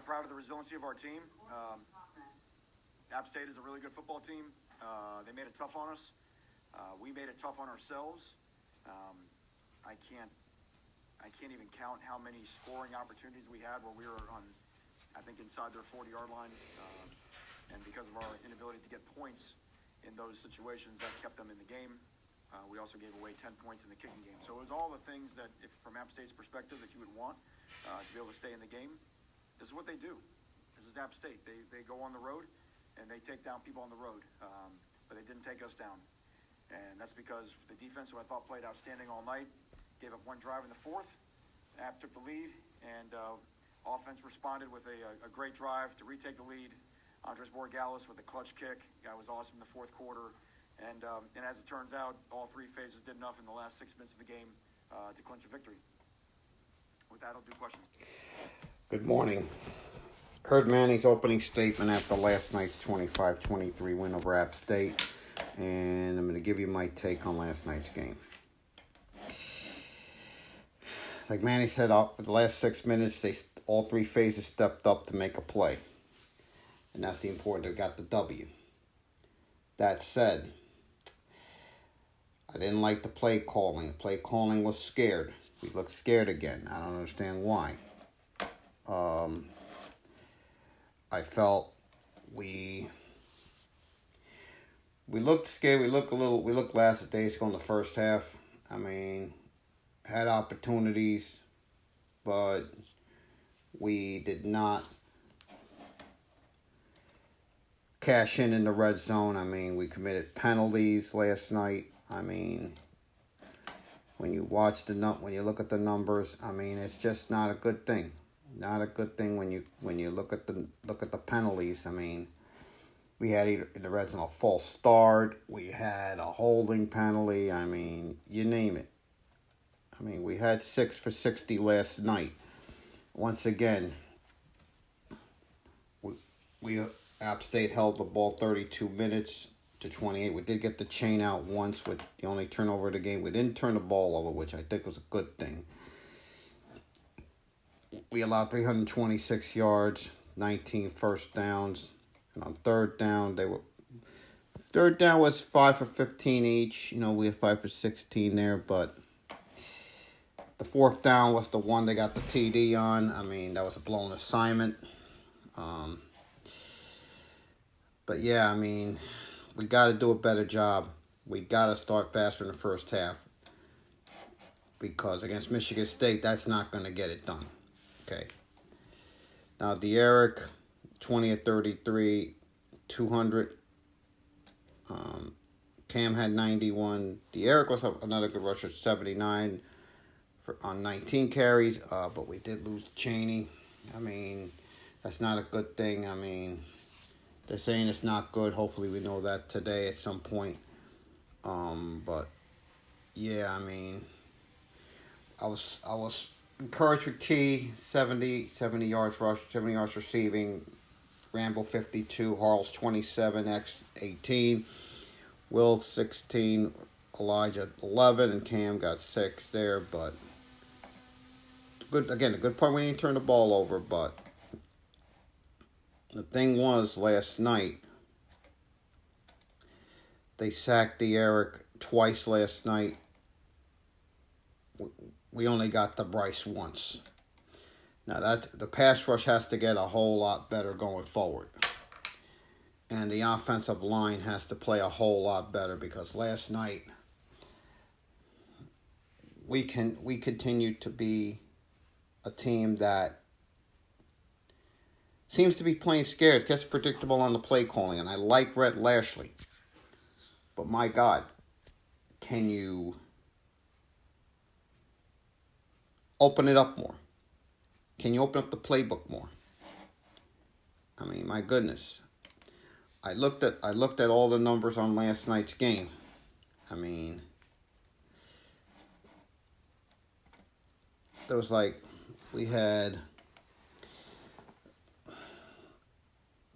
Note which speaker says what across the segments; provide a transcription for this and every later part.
Speaker 1: of proud of the resiliency of our team. App State is a really good football team. They made it tough on us. We made it tough on ourselves. I can't even count how many scoring opportunities we had where we were on, I think, inside their 40-yard line. And because of our inability to get points in those situations, that kept them in the game. We also gave away 10 points in the kicking game. So it was all the things that, if from App State's perspective, that you would want to be able to stay in the game. This is what they do. This is App State. They go on the road, and they take down people on the road. But they didn't take us down. And that's because the defense, who I thought played outstanding all night, gave up one drive in the fourth. App took the lead, and offense responded with a great drive to retake the lead. Andres Borregales with a clutch kick. Guy was awesome in the fourth quarter. And as it turns out, all three phases did enough in the last 6 minutes of the game to clinch a victory. With that, I'll do questions.
Speaker 2: Good morning. Heard Manny's opening statement after last night's 25-23 win over App State. And I'm going to give you my take on last night's game. Like Manny said, for the last 6 minutes, all three phases stepped up to make a play. And that's the important. They got the W. That said, I didn't like the play calling. The play calling was scared. We looked scared again. I don't understand why. I felt we looked scared. We looked lackadaisical in the first half. I mean, had opportunities, but we did not cash in the red zone. I mean, we committed penalties last night. I mean, when you look at the numbers, I mean, it's just not a good thing. Not a good thing when you look at the penalties. I mean, we had either in the red zone a false start, we had a holding penalty. I mean, you name it. I mean, we had 6 for 60 last night. Once again, we App State held the ball 32 minutes to 28. We did get the chain out once with the only turnover of the game. We didn't turn the ball over, which I think was a good thing. We allowed 326 yards, 19 first downs. And on third down was 5 for 15 each. You know, we had 5 for 16 there, but the fourth down was the one they got the TD on. I mean, that was a blown assignment. But yeah, I mean, we got to do a better job. We got to start faster in the first half. Because against Michigan State, that's not going to get it done. Okay. Now, De'Eric, 20 of 33, 200. Cam had 91. De'Eric was another good rusher, 79 on 19 carries. But we did lose Cheney. I mean, that's not a good thing. I mean, they're saying it's not good. Hopefully we know that today at some point. But yeah, I mean, I was encouraged with Key, 70 yards rush, 70 yards receiving, Rambo 52, Harles 27, X 18, Will 16, Elijah 11, and Cam got 6 there. But good again, a good point. We didn't turn the ball over, but the thing was, last night, they sacked De'Eric twice last night. We only got the Bryce once. Now, the pass rush has to get a whole lot better going forward. And the offensive line has to play a whole lot better because last night, we continue to be a team that seems to be playing scared, gets predictable on the play calling, and I like Rhett Lashley. But my God, can you open it up more? Can you open up the playbook more? I mean, my goodness. I looked at all the numbers on last night's game. I mean, there was we had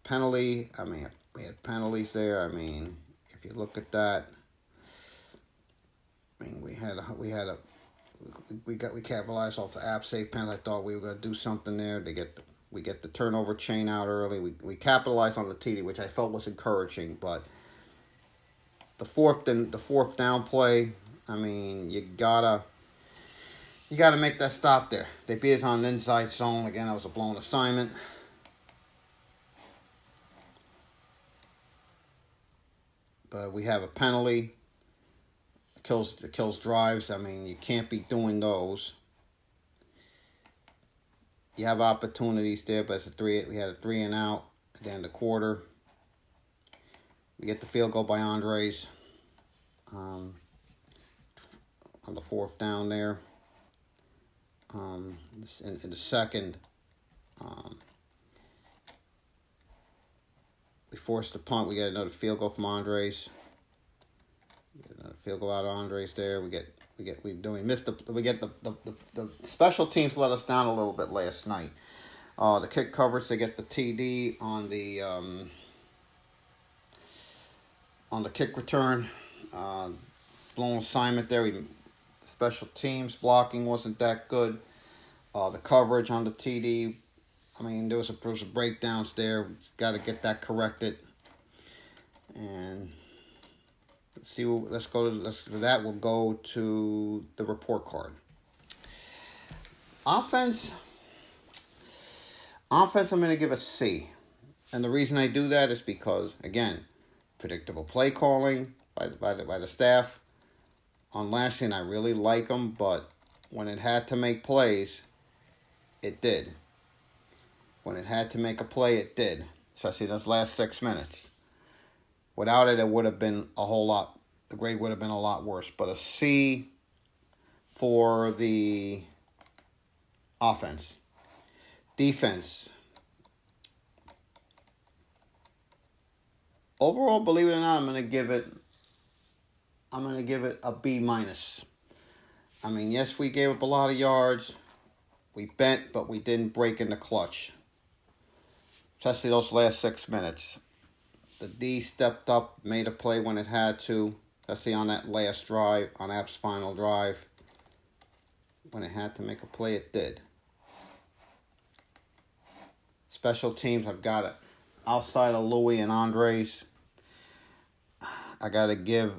Speaker 2: penalty. I mean, we had penalties there. I mean, if you look at that, I mean, we capitalized off the App State penalty. I thought we were going to do something there to get We get the turnover chain out early. We capitalized on the TD, which I felt was encouraging. But the fourth down play, I mean, you gotta make that stop there. They beat us on the inside zone again. That was a blown assignment. But we have a penalty. It kills drives. I mean, you can't be doing those. You have opportunities there, but we had a 3 and out at the end of the quarter. We get the field goal by Andres on the fourth down there. In the second, we forced the punt. We get another field goal from Andres. We get another field goal out of Andres there. We get the special teams let us down a little bit last night. The kick coverage, they get the TD on the kick return. Blown assignment there. Special teams blocking wasn't that good. The coverage on the TD, I mean, there was a breakdowns there. Got to get that corrected. And let's go to that. We'll go to the report card. Offense, I'm going to give a C. And the reason I do that is because, again, predictable play calling by the staff. On last night, I really like them, but when it had to make plays, it did. When it had to make a play, it did. Especially those last 6 minutes. Without it, it would have been the grade would have been a lot worse. But a C for the offense. Defense. Overall, believe it or not, I'm going to give it a B minus. I mean, yes, we gave up a lot of yards. We bent, but we didn't break in the clutch. Especially those last 6 minutes. The D stepped up, made a play when it had to. Especially on that last drive, on App's final drive. When it had to make a play, it did. Special teams, I've got it. Outside of Louis and Andres, I got to give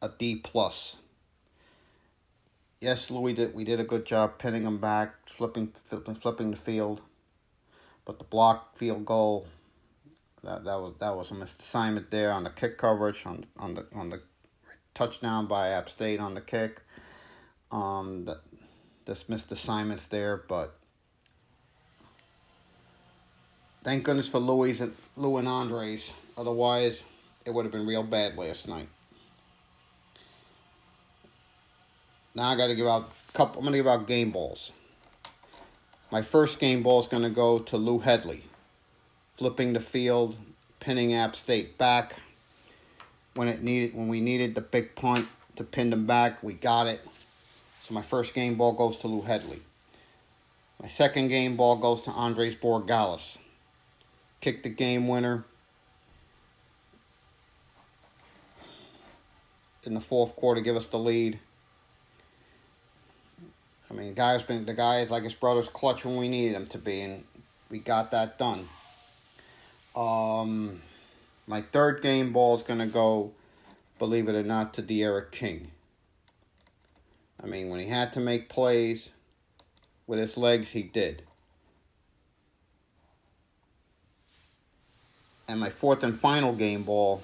Speaker 2: a D+. Yes, we did a good job pinning them back, flipping the field. But the block field goal, that was a missed assignment there on the kick coverage, on the touchdown by App State on the kick. Just missed assignments there, but thank goodness for Lou and Andres. Otherwise, it would have been real bad last night. Now I got to give out I'm going to give out game balls. My first game ball is going to go to Lou Headley, flipping the field, pinning App State back when we needed the big punt to pin them back. We got it. So my first game ball goes to Lou Headley. My second game ball goes to Andres Borregales. Kicked the game winner in the fourth quarter, give us the lead. I mean, the guy is like his brother's clutch when we needed him to be, and we got that done. My third game ball is going to go, believe it or not, to De'Aaron King. I mean, when he had to make plays with his legs, he did. And my fourth and final game ball,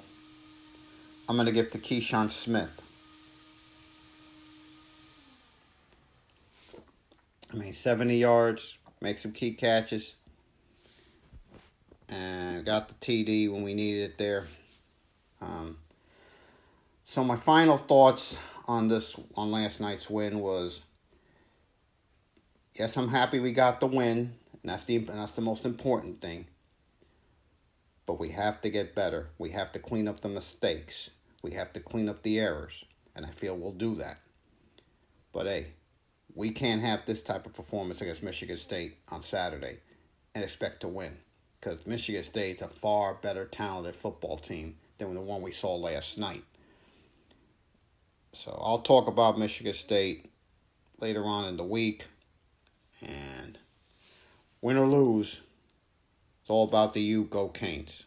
Speaker 2: I'm going to give to Keyshawn Smith. I mean, 70 yards, make some key catches, and got the TD when we needed it there. So my final thoughts on last night's win was, yes, I'm happy we got the win, and that's the most important thing. But we have to get better. We have to clean up the mistakes. We have to clean up the errors, and I feel we'll do that. But hey, we can't have this type of performance against Michigan State on Saturday and expect to win, because Michigan State's a far better talented football team than the one we saw last night. So I'll talk about Michigan State later on in the week, and win or lose, it's all about the U. Go Canes.